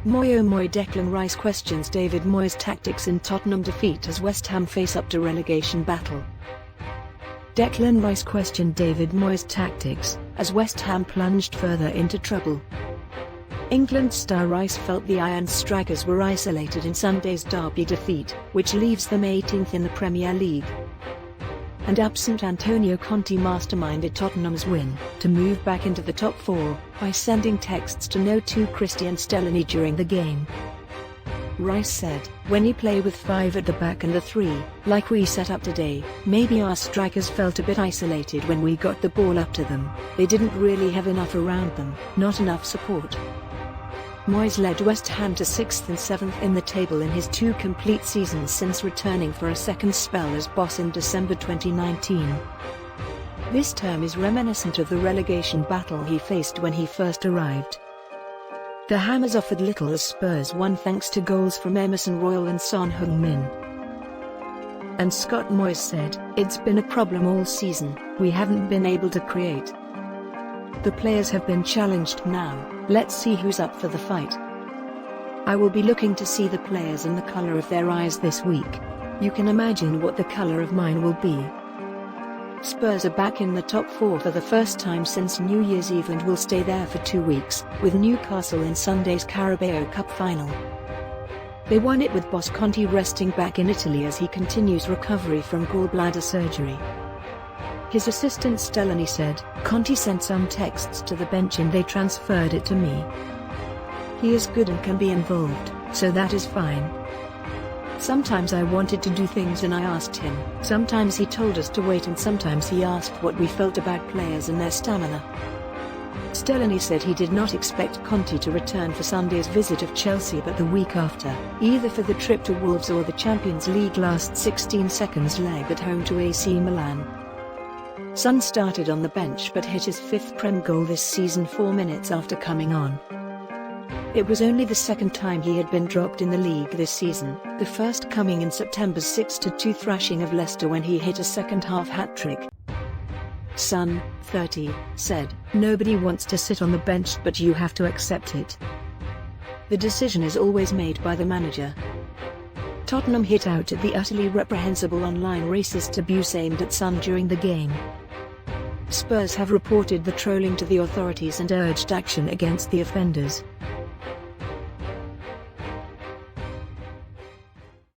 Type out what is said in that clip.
Declan Rice questions David Moyes' tactics in Tottenham defeat as West Ham face up to relegation battle. Declan Rice questioned David Moyes' tactics as West Ham plunged further into trouble. England star Rice felt the Iron Strikers were isolated in Sunday's derby defeat, which leaves them 18th in the Premier League. And absent Antonio Conte masterminded Tottenham's win to move back into the top four by sending texts to No. 2 Cristian Stellini during the game. Rice said, "When you play with 5 at the back and the 3, like we set up today, maybe our strikers felt a bit isolated when we got the ball up to them. They didn't really have enough around them, not enough support." Moyes led West Ham to 6th and 7th in the table in his 2 complete seasons since returning for a second spell as boss in December 2019. This term is reminiscent of the relegation battle he faced when he first arrived. The Hammers offered little as Spurs won thanks to goals from Emerson Royal and Son Heung-min. And Scott Moyes said, "It's been a problem all season, we haven't been able to create. The players have been challenged now, let's see who's up for the fight. I will be looking to see the players and the colour of their eyes this week. You can imagine what the colour of mine will be." Spurs are back in the top 4 for the first time since New Year's Eve and will stay there for 2 weeks, with Newcastle in Sunday's Carabao Cup final. They won it with boss Conte resting back in Italy as he continues recovery from gallbladder surgery. His assistant Stellini said, "Conte sent some texts to the bench and they transferred it to me. He is good and can be involved, so that is fine. Sometimes I wanted to do things and I asked him. Sometimes he told us to wait and sometimes he asked what we felt about players and their stamina." Stellini said he did not expect Conte to return for Sunday's visit of Chelsea but the week after, either for the trip to Wolves or the Champions League last 16 seconds leg at home to AC Milan. Son started on the bench but hit his 5th Prem goal this season 4 minutes after coming on. It was only the second time he had been dropped in the league this season, the first coming in September's 6-2 thrashing of Leicester when he hit a second-half hat-trick. Son, 30, said, "Nobody wants to sit on the bench but you have to accept it. The decision is always made by the manager." Tottenham hit out at the utterly reprehensible online racist abuse aimed at Son during the game. Spurs have reported the trolling to the authorities and urged action against the offenders.